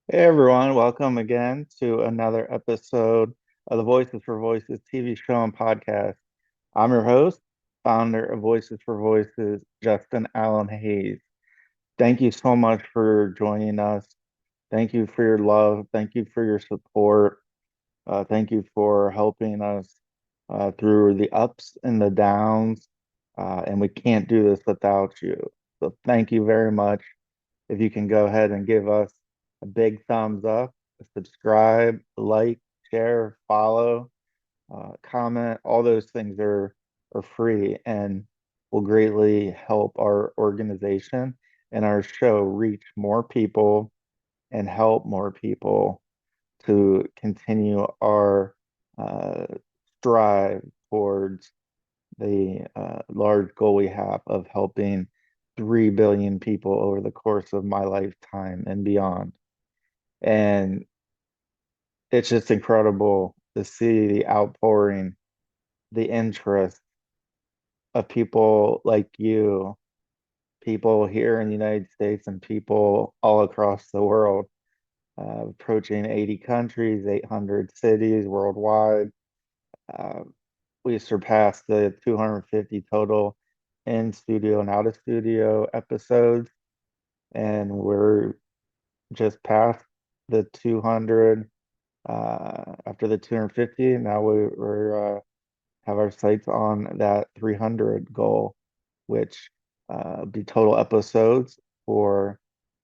Hey everyone, welcome again to another episode of the Voices for Voices TV show and podcast. I'm your host, founder of Voices for Voices, Justin Allen Hayes. Thank you so much for joining us. Thank you for your love. Thank you for your support. Thank you for helping us through the ups and the downs. And we can't do this without you. So thank you very much. If you can go ahead and give us a big thumbs up, subscribe, like, share, follow, comment, all those things are free and will greatly help our organization and our show reach more people and help more people to continue our uh, strive towards the large goal we have of helping 3 billion people over the course of my lifetime and beyond. And it's just incredible to see the outpouring, the interest of people like you, people here in the United States, and people all across the world, approaching 80 countries, 800 cities worldwide. Uh, we surpassed the 250 total in studio and out of studio episodes, and we're just past the 200 after the 250. Now we're have our sights on that 300 goal, which be total episodes for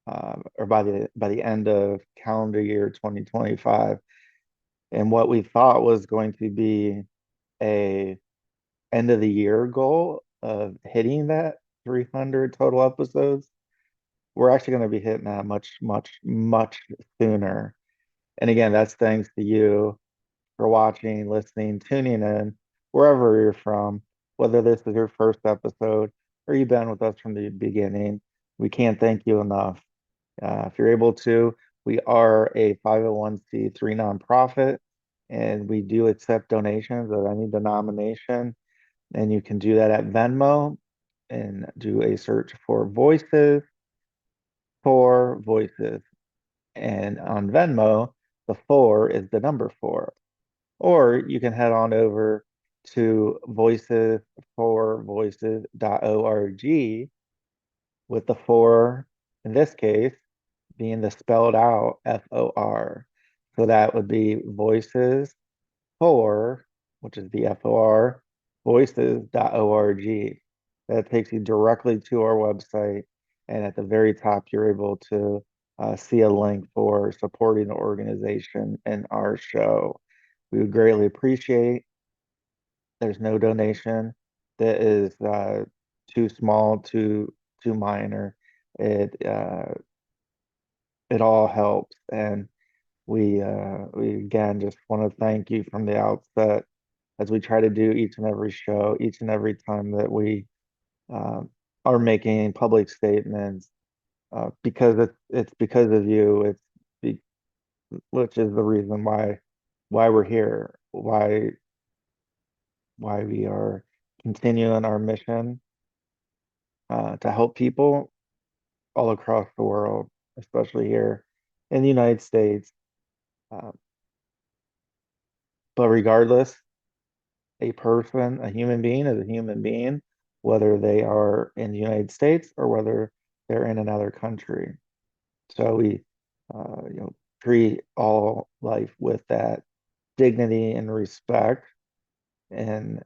or by the end of calendar year 2025. And what we thought was going to be a end of the year goal of hitting that 300 total episodes, we're actually going to be hitting that much, much, much sooner. And again, that's thanks to you for watching, listening, tuning in, wherever you're from, whether this is your first episode or you've been with us from the beginning. We can't thank you enough. If you're able to, we are a 501(c)(3) nonprofit, and we do accept donations of any denomination. And you can do that at Venmo and do a search for Voices for Voices. And on Venmo, the four is the number four. Or you can head on over to voicesforvoices.org with the four, in this case, being the spelled out FOR. So that would be voices for, which is the FOR, voices.org. That takes you directly to our website. And at the very top, you're able to see a link for supporting the organization and our show. We would greatly appreciate. There's no donation that is too small, too minor. It it all helps, and we again just want to thank you from the outset as we try to do each and every show, each and every time that we uh, are making public statements, because it's because of you. Be, which is the reason why we're here, why we are continuing our mission to help people all across the world, especially here in the United States. Uh, but regardless, a person, a human being is a human being, whether they are in the United States or whether they're in another country. So we, treat all life with that dignity and respect, and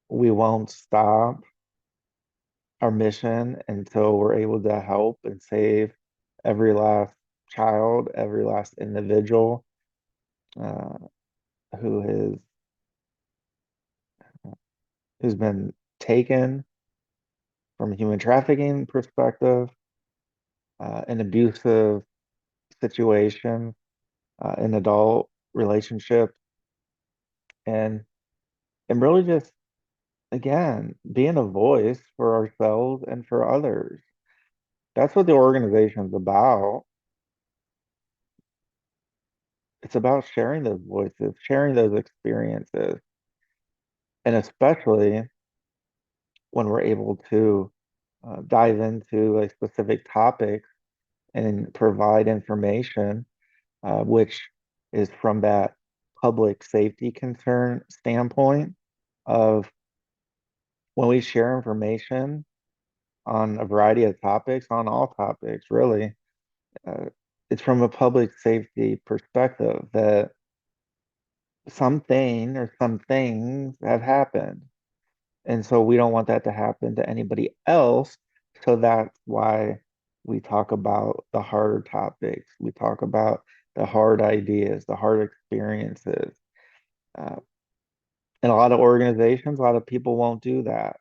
we won't stop our mission until we're able to help and save every last child, every last individual uh, who has who's been taken from a human trafficking perspective, an abusive situation, an adult relationship, and really just again being a voice for ourselves and for others. That's what the organization's about. It's about sharing those voices, sharing those experiences, and especially when we're able to dive into a specific topic and provide information, which is from that public safety concern standpoint of when we share information on a variety of topics, on all topics, really, uh, it's from a public safety perspective that something or some things have happened. And so we don't want that to happen to anybody else. So that's why we talk about the harder topics. We talk about the hard ideas, the hard experiences. Uh, and a lot of organizations, a lot of people won't do that.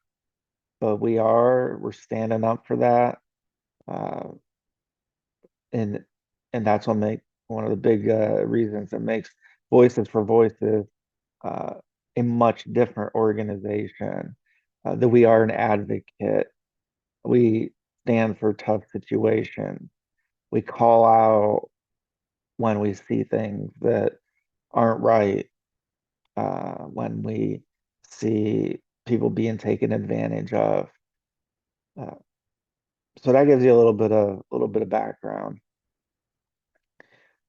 But we're standing up for that. Uh, and and that's what make one of the big reasons that makes Voices for Voices uh, a much different organization. That we are an advocate. We stand for tough situations. We call out when we see things that aren't right, when we see people being taken advantage of. Uh, so that gives you a little bit of background.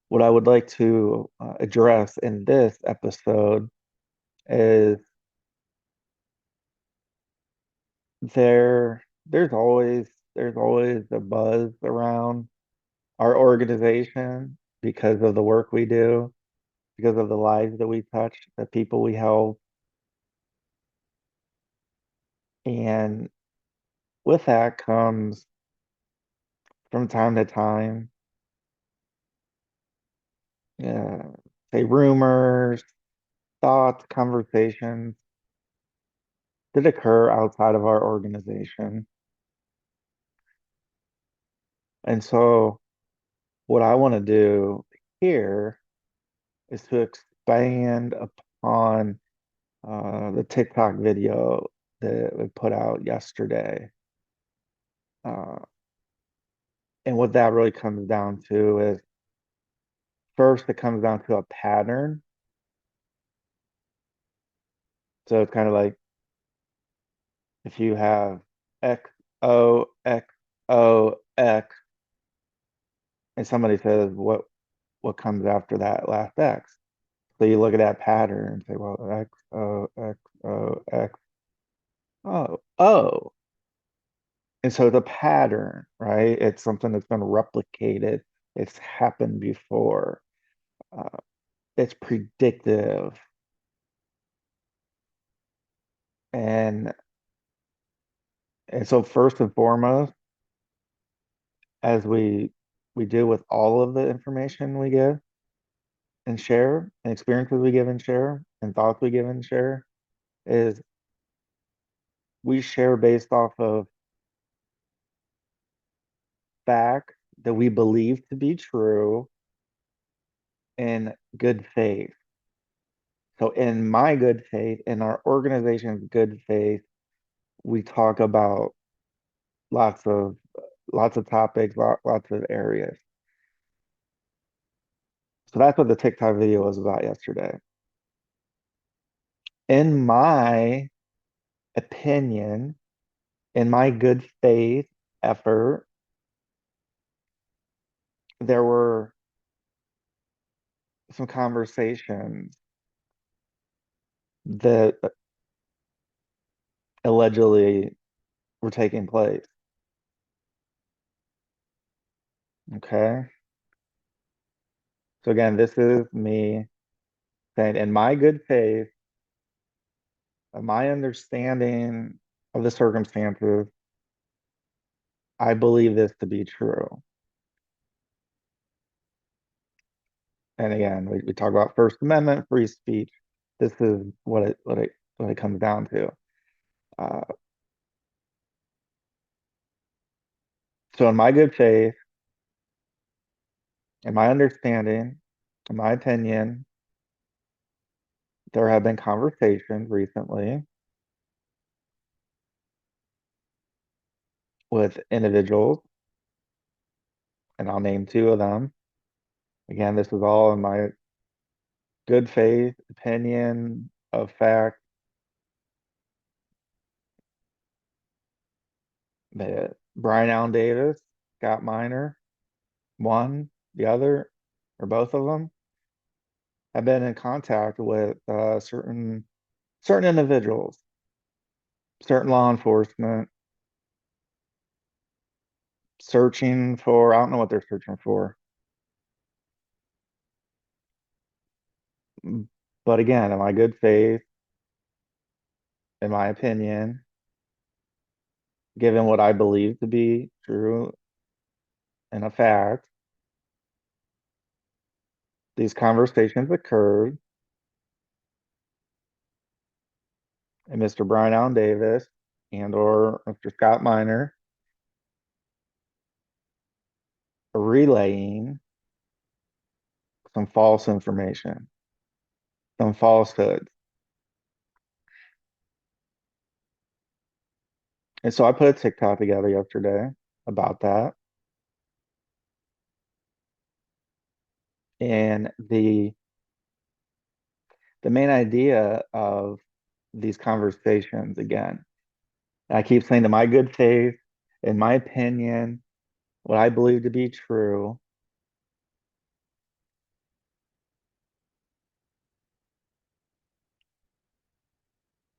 What I would like to address in this episode is there's always a buzz around our organization because of the work we do, because of the lives that we touch, the people we help. And with that comes from time to time, uh, say rumors, thoughts, conversations that occur outside of our organization. And so what I want to do here is to expand upon the TikTok video that we put out yesterday. Uh, and what that really comes down to is first, it comes down to a pattern. So it's kind of like if you have X, O, X, O, X, and somebody says, what comes after that last X? So you look at that pattern and say, well, X, O, X, O, X, O, O. And so the pattern, right? It's something that's been replicated. It's happened before. Uh, it's predictive. And and so first and foremost, as we do with all of the information we give and share, and experiences we give and share, and thoughts we give and share, is we share based off of facts that we believe to be true in good faith. So in my good faith, in our organization's good faith, we talk about lots of lots of topics, lots of areas. So that's what the TikTok video was about yesterday. In my opinion, in my good faith effort, there were some conversations that allegedly were taking place. Okay. So again, this is me saying, in my good faith, my understanding of the circumstances, I believe this to be true. And again, we talk about First Amendment, free speech. This is what it comes down to. Uh, so in my good faith, in my understanding, in my opinion, there have been conversations recently with individuals, and I'll name two of them. Again, this is all in my good faith opinion of fact that Bryan Allen Davis, Scott Miner, one, the other, or both of them, have been in contact with certain individuals, certain law enforcement, searching for, I don't know what they're searching for. But again, in my good faith, in my opinion, given what I believe to be true and a fact, these conversations occurred, and Mr. Bryan Allen Davis and or Mr. Scott Miner are relaying some false information, some falsehoods. And so I put a TikTok together yesterday about that. And the main idea of these conversations, again, I keep saying to my good faith, in my opinion, what I believe to be true,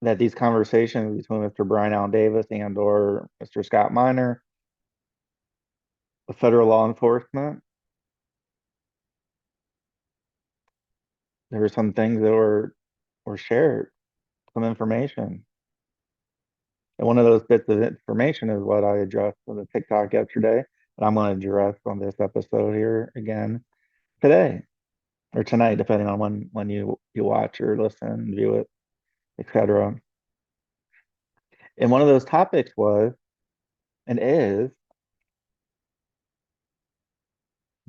that these conversations between Mr. Bryan Allen Davis and or Mr. Scott Miner, the federal law enforcement, there were some things that were shared, some information. And one of those bits of information is what I addressed on the TikTok yesterday, and I'm going to address on this episode here again today or tonight, depending on when you watch or listen, view it, etc. And one of those topics was and is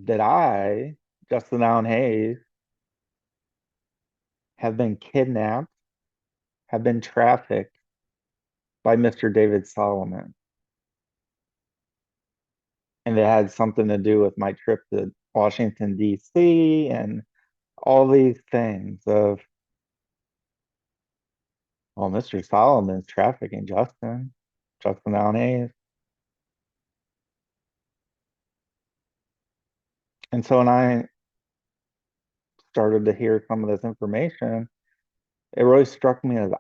that I, Justin Allen Hayes, have been kidnapped, have been trafficked by Mr. David Solomon. And it had something to do with my trip to Washington, D.C., and all these things of, well, Mr. Solomon's trafficking Justin Allen Hayes. And so when I started to hear some of this information, it really struck me as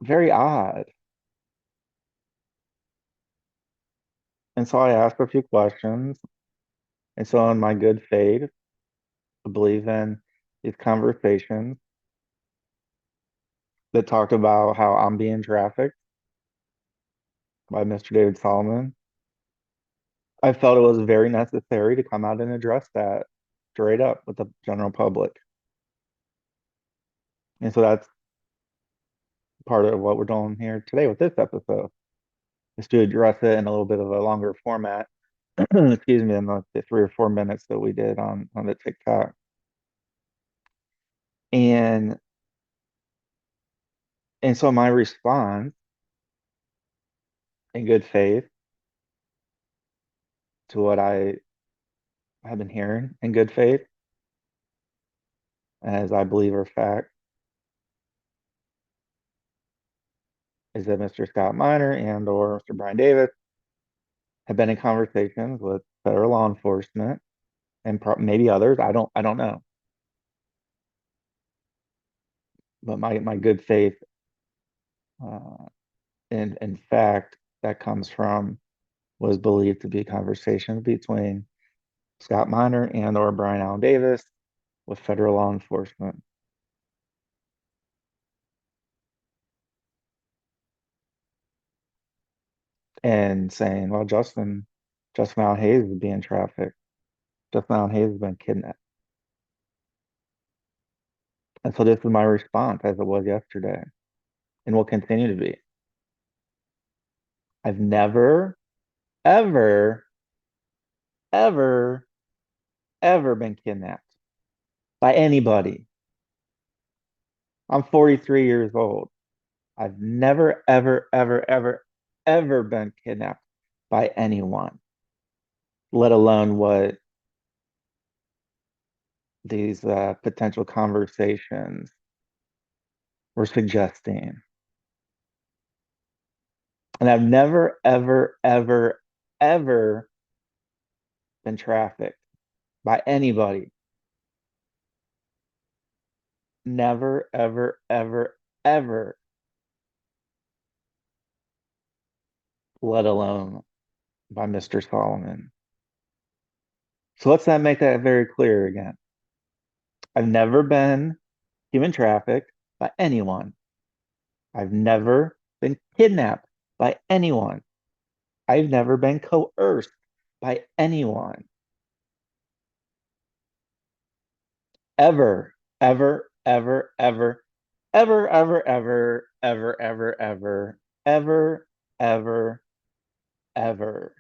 very odd. And so I asked a few questions. And so in my good faith, I believe in these conversations that talked about how I'm being trafficked by Mr. David Solomon. I felt it was very necessary to come out and address that straight up with the general public. And so that's part of what we're doing here today with this episode, is to address it in a little bit of a longer format, excuse me, than the 3 or 4 minutes that we did on the TikTok. And and so my response in good faith to what I have been hearing in good faith, as I believe are fact, is that Mr. Scott Miner and or Mr. Bryan Davis have been in conversations with federal law enforcement and maybe others. I don't know. But my good faith, uh, and in fact, that comes from was believed to be a conversation between Scott Miner and or Bryan Allen Davis with federal law enforcement. And saying, well, Justin Allen Hayes is being trafficked. Justin Allen Hayes has been kidnapped. And so this is my response as it was yesterday and will continue to be. I've never, ever, ever, ever been kidnapped by anybody. I'm 43 years old. I've never, ever, ever, ever, ever been kidnapped by anyone, let alone what these potential conversations were suggesting. And I've never, ever, ever, ever been trafficked. by anybody. Never, ever, ever, ever, let alone by Mr. Solomon. So let's not make that very clear again. I've never been human trafficked by anyone. I've never been kidnapped by anyone. I've never been coerced by anyone. Ever, ever, ever, ever, ever, ever, ever, ever, ever, ever, ever, ever, ever.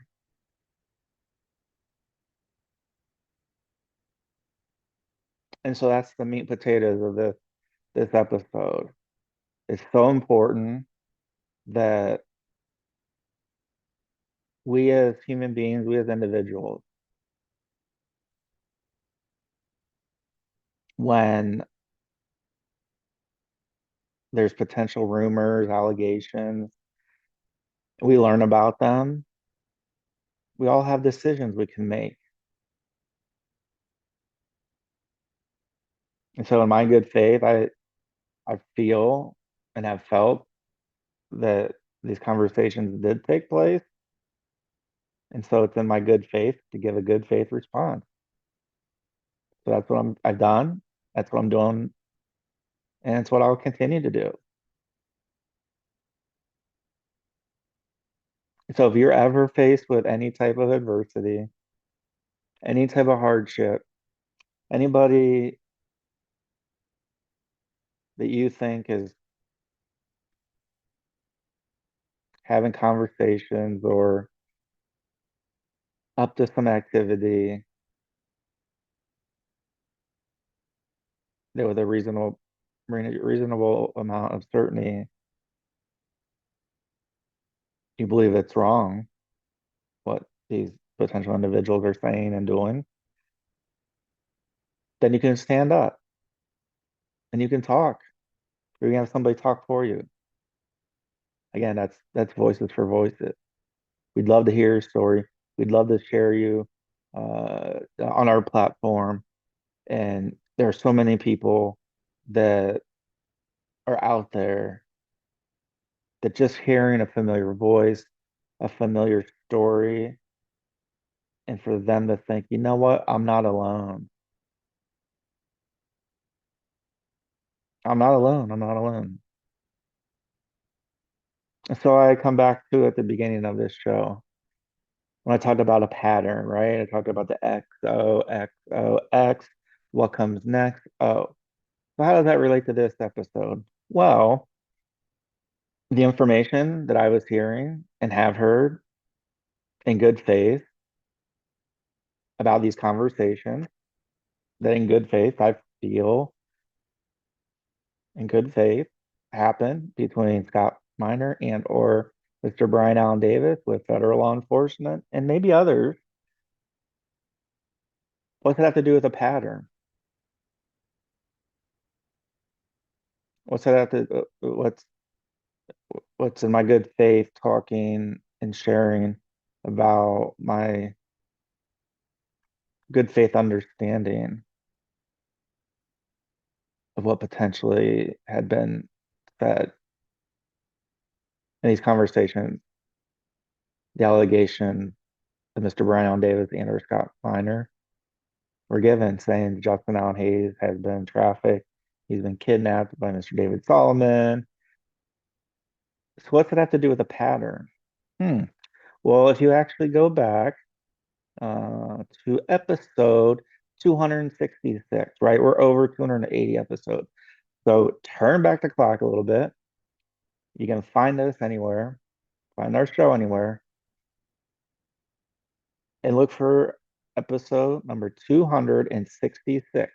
And so that's the meat and potatoes of this episode. It's so important that we as human beings, we as individuals, when there's potential rumors, allegations, we learn about them, we all have decisions we can make. And so in my good faith, I feel and have felt that these conversations did take place. And so it's in my good faith to give a good faith response. So that's what I've done. That's what I'm doing, and it's what I'll continue to do. So if you're ever faced with any type of adversity, any type of hardship, anybody that you think is having conversations or up to some activity that with a reasonable amount of certainty, you believe it's wrong what these potential individuals are saying and doing, then you can stand up and you can talk. Or you can have somebody talk for you. Again, that's voices for voices. We'd love to hear your story. We'd love to share you on our platform. And there are so many people that are out there that just hearing a familiar voice, a familiar story, and for them to think, you know what, I'm not alone. I'm not alone. I'm not alone. And so I come back to at the beginning of this show when I talked about a pattern, right? I talked about the X, O, X, O, X. What comes next? O. So how does that relate to this episode? Well, the information that I was hearing and have heard in good faith about these conversations, that in good faith, I feel in good faith happened between Scott Miner and or Mr. Bryan Allen Davis with federal law enforcement and maybe others. What's it have to do with a pattern? What's that have to what's in my good faith talking and sharing about my good faith understanding of what potentially had been said in these conversations, the allegation that Mr. Bryan Allen Davis and or Scott Miner were given, saying Justin Allen Hayes has been trafficked, he's been kidnapped by Mr. David Solomon. So what's it have to do with a pattern? Hmm. Well, if you actually go back to episode 266, right? We're over 280 episodes. So turn back the clock a little bit. You can find us anywhere, find our show anywhere, and look for episode number 266.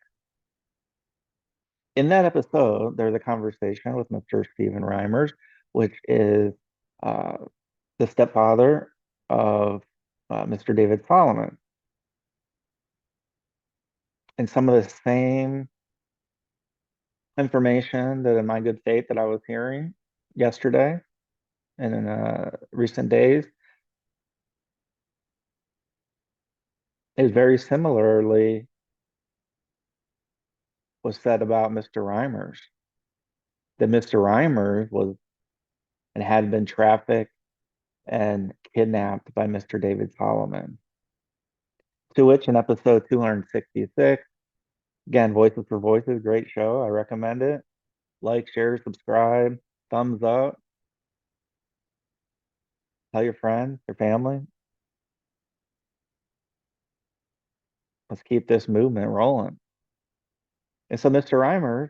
In that episode, there's a conversation with Mr. Stephen Reimers, which is uh, the stepfather of Mr. David Solomon. And some of the same information that in my good faith that I was hearing yesterday and in recent days is very similarly was said about Mr. Reimers. That Mr. Reimers was and had been trafficked and kidnapped by Mr. David Solomon. To which in episode 266, again, Voices for Voices, great show. I recommend it. Like, share, subscribe, thumbs up, tell your friends, your family. Let's keep this movement rolling. And so Mr. Reimer,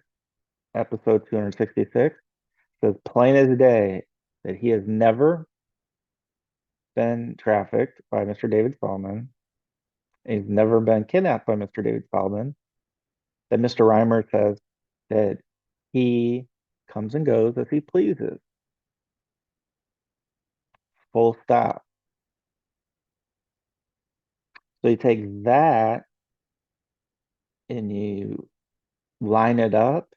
episode 266, says plain as day that he has never been trafficked by Mr. David Solomon. He's never been kidnapped by Mr. David Solomon. That Mr. Reimer says that he comes and goes as he pleases. Full stop. So you take that and you line it up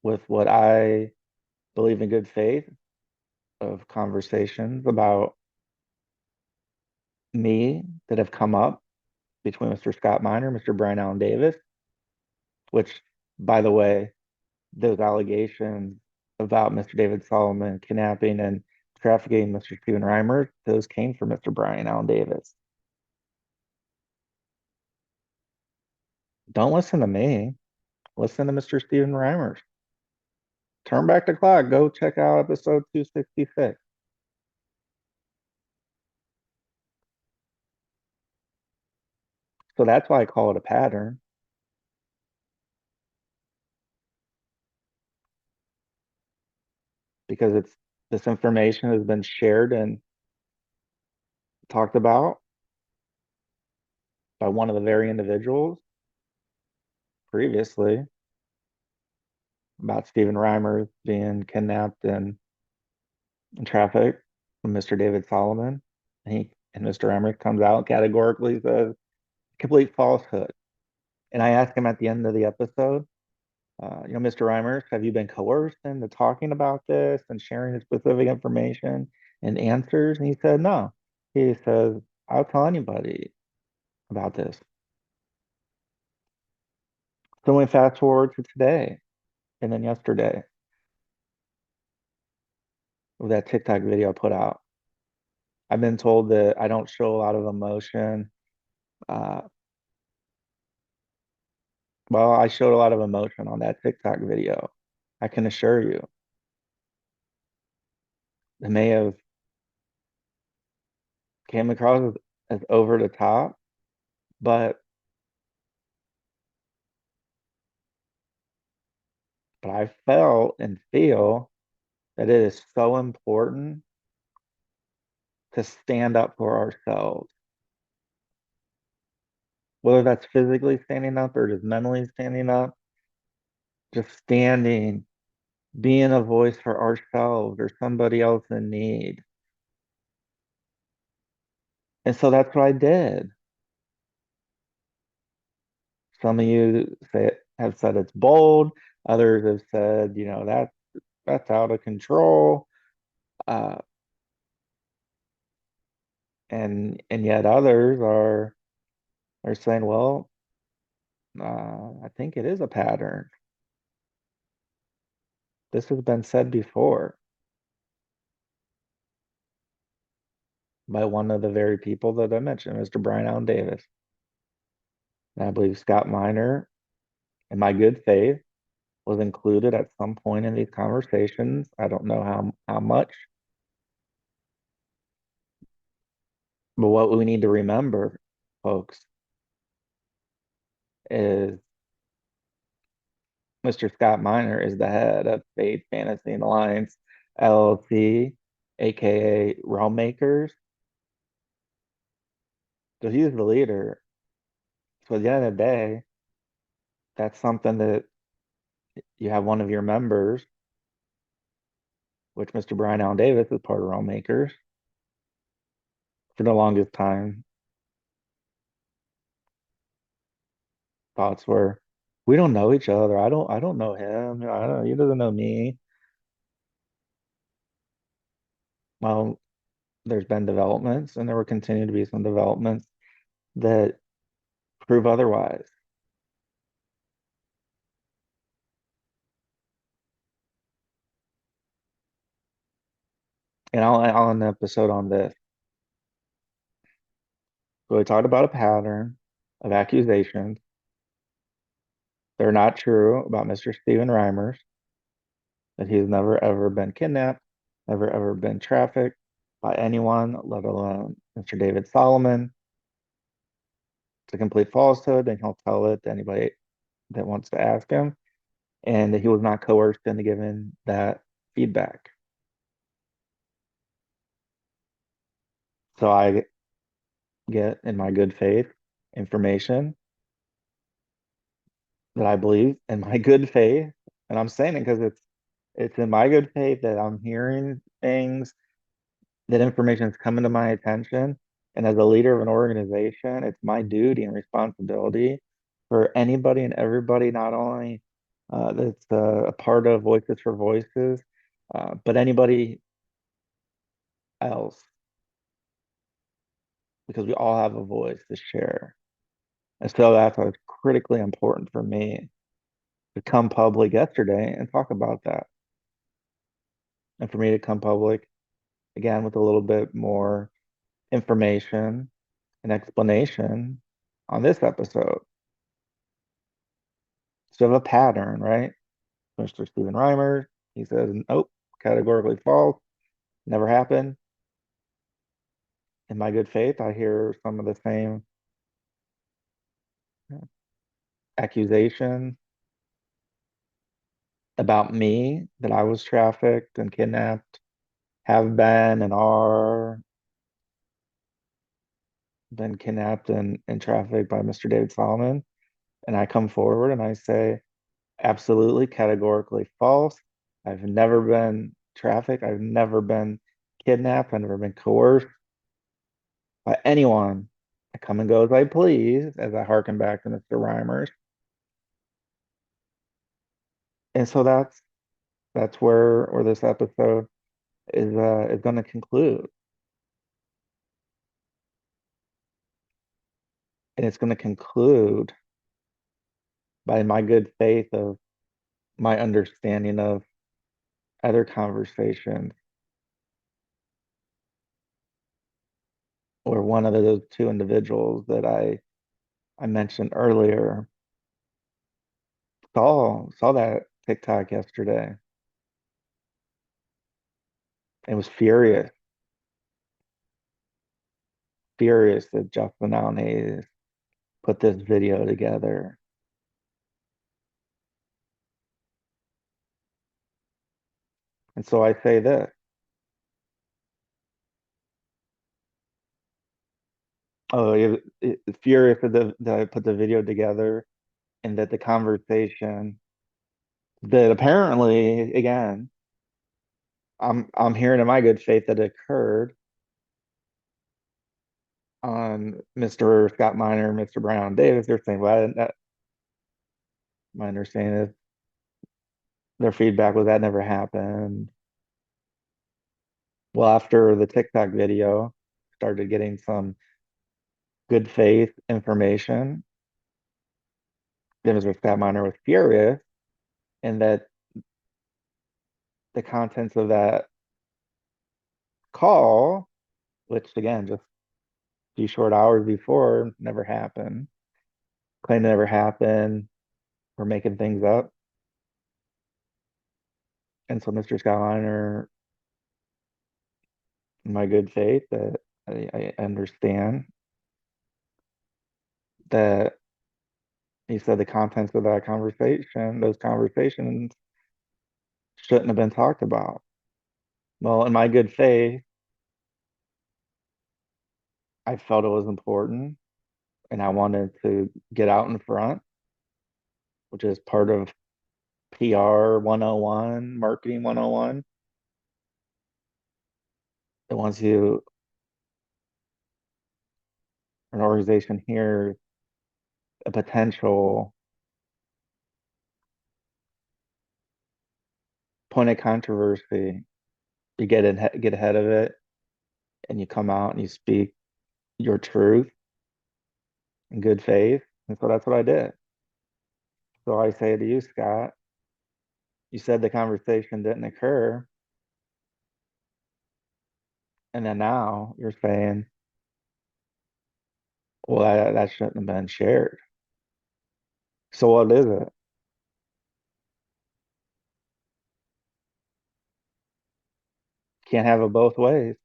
with what I believe in good faith of conversations about me that have come up between Mr. Scott Miner, Mr. Bryan Allen Davis, which, by the way, those allegations about Mr. David Solomon kidnapping and trafficking Mr. Stephen Reimers, those came from Mr. Bryan Allen Davis. Don't listen to me. Listen to Mr. Stephen Reimers. Turn back the clock. Go check out episode 266. So that's why I call it a pattern, because it's this information has been shared and talked about by one of the very individuals previously about Stephen Reimers being kidnapped and trafficked from Mr. David Solomon. And Mr. Reimers comes out categorically says complete falsehood. And I ask him at the end of the episode, Mr. Reimers, have you been coerced into talking about this and sharing the specific information and answers? And he said, no. He says, I'll tell anybody about this. So we fast forward to today and then yesterday with that TikTok video I put out. I've been told that I don't show a lot of emotion. Uh, well, I showed a lot of emotion on that TikTok video. I can assure you. It may have came across as over the top, but I felt and feel that it is so important to stand up for ourselves, whether that's physically standing up or just mentally standing up, just standing, being a voice for ourselves or somebody else in need. And so that's what I did. Some of you have said it's bold. Others have said, that's out of control. Uh, and yet others are saying, well, I think it is a pattern. This has been said before by one of the very people that I mentioned, Mr. Bryan Allen Davis. And I believe Scott Miner, in my good faith, was included at some point in these conversations. I don't know how much, but what we need to remember, folks, is Mr. Scott Miner is the head of Faith Fantasy and Alliance LLC, aka Realm Makers. So he's the leader. So at the end of the day, that's something that you have one of your members, which Mr. Bryan Allen Davis is part of Realm Makers for the longest time. Thoughts were, we don't know each other. I don't know him. He doesn't know me. Well, there's been developments and there will continue to be some developments that prove otherwise. And I'll end the episode on this. So we talked about a pattern of accusations. They're not true about Mr. Stephen Reimers, that he's never ever been kidnapped, never ever been trafficked by anyone, let alone Mr. David Solomon. It's a complete falsehood, and he'll tell it to anybody that wants to ask him. And he was not coerced into giving that feedback. So I get, in my good faith, information that I believe in my good faith, and I'm saying it because it's in my good faith that I'm hearing things, that information is coming to my attention. And as a leader of an organization, it's my duty and responsibility for anybody and everybody, not only that's a part of Voices for Voices, but anybody else, because we all have a voice to share. And so that's what's critically important for me to come public yesterday and talk about that. And for me to come public again with a little bit more information and explanation on this episode. So of a pattern, right? Mr. Stephen Reimer, he says, nope, categorically false, never happened. In my good faith, I hear some of the same accusations about me, that I was trafficked and kidnapped, have been and are been kidnapped and trafficked by Mr. David Solomon. And I come forward and I say, absolutely, categorically false. I've never been trafficked. I've never been kidnapped. I've never been coerced by anyone. I come and go as I please, as I hearken back to Mr. Reimers. And so that's where this episode is going to conclude. And it's going to conclude by my good faith of my understanding of other conversations, or one of those two individuals that I mentioned earlier saw that TikTok yesterday and was furious that Justin Allen Hayes put this video together. And so I say this. Oh, furious that I put the video together, and that the conversation that apparently, again, I'm hearing in my good faith that occurred on Mr. Scott Miner, Mr. Bryan Allen Davis. They're saying, well, my understanding is their feedback was that never happened. Well, after the TikTok video, started getting some good faith information, then Mr. Scott Miner was furious, and that the contents of that call, which again, just a few short hours before, never happened, claimed it never happened, we're making things up. And so Mr. Scott Miner, in my good faith, that I understand that he said the contents of that conversation, those conversations shouldn't have been talked about. Well, in my good faith, I felt it was important and I wanted to get out in front, which is part of PR 101, marketing 101. That once an organization hears a potential point of controversy, you get ahead of it, and you come out and you speak your truth in good faith. And so that's what I did. So I say to you, Scott, you said the conversation didn't occur. And then now you're saying, well, that shouldn't have been shared. So what is it? Can't have it both ways.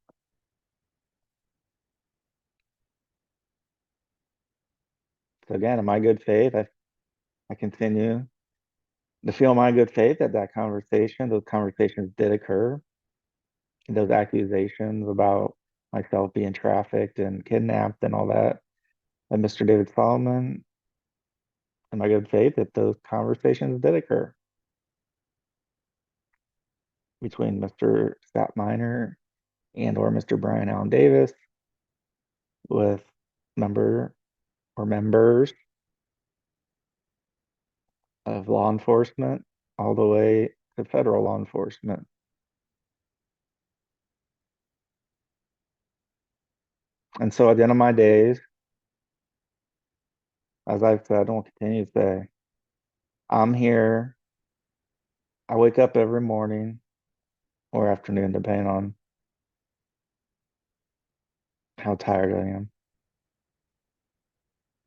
So again, in my good faith, I continue to feel my good faith that those conversations did occur. Those accusations about myself being trafficked and kidnapped and all that, and Mr. David Solomon, in my good faith that those conversations did occur between Mr. Scott Miner and or Mr. Bryan Allen Davis with member or members of law enforcement all the way to federal law enforcement. And so at the end of my days, as I've said and will continue to say, I'm here. I wake up every morning or afternoon, depending on how tired I am.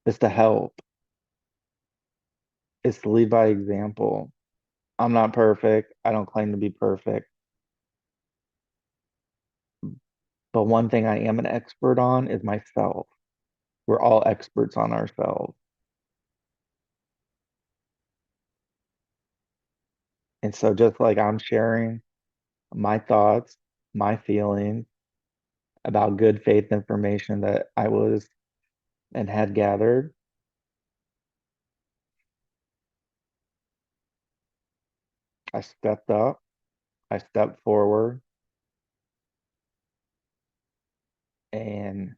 It's to help. It's to lead by example. I'm not perfect. I don't claim to be perfect. But one thing I am an expert on is myself. We're all experts on ourselves. And so just like I'm sharing my thoughts, my feelings about good faith information that I was and had gathered, I stepped up, I stepped forward, and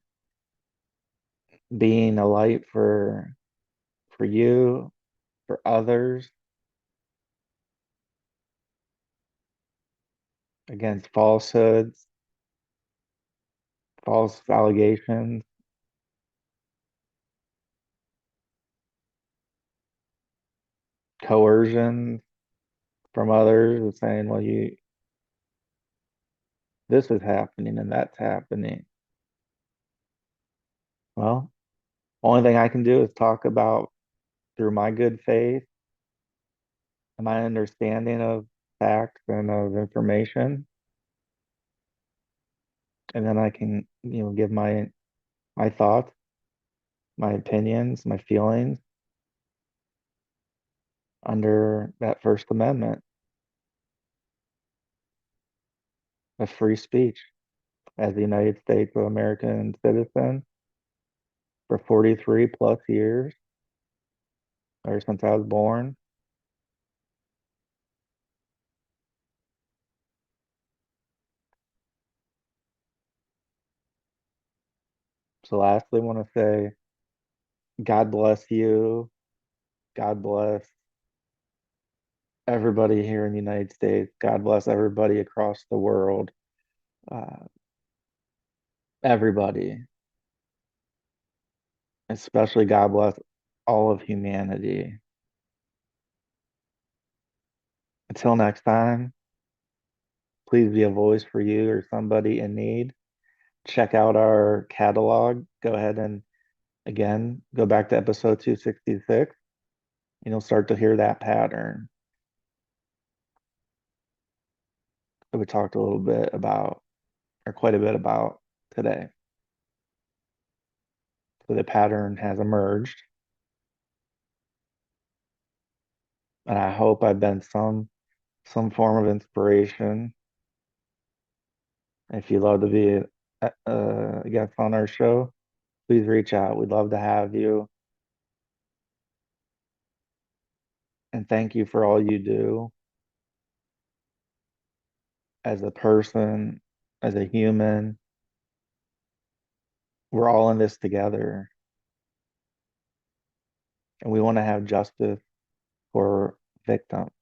being a light for you, for others, against falsehoods, false allegations, coercion from others, saying, well, you this is happening and that's happening. Well, only thing I can do is talk about through my good faith and my understanding of facts and of information, and then I can, give my thoughts, my opinions, my feelings under that First Amendment of free speech as a United States of American citizen for 43 plus years, or since I was born. So lastly, I want to say, God bless you. God bless everybody here in the United States. God bless everybody across the world. Uh, everybody, especially God bless all of humanity. Until next time, please be a voice for you or somebody in need. Check out our catalog. Go ahead and again go back to episode 266, and you'll start to hear that pattern that we talked a little bit about, or quite a bit about today. So the pattern has emerged, and I hope I've been some form of inspiration. If you'd love to be a guest on our show, please reach out. We'd love to have you. And thank you for all you do as a person, as a human. We're all in this together, and we want to have justice for victims.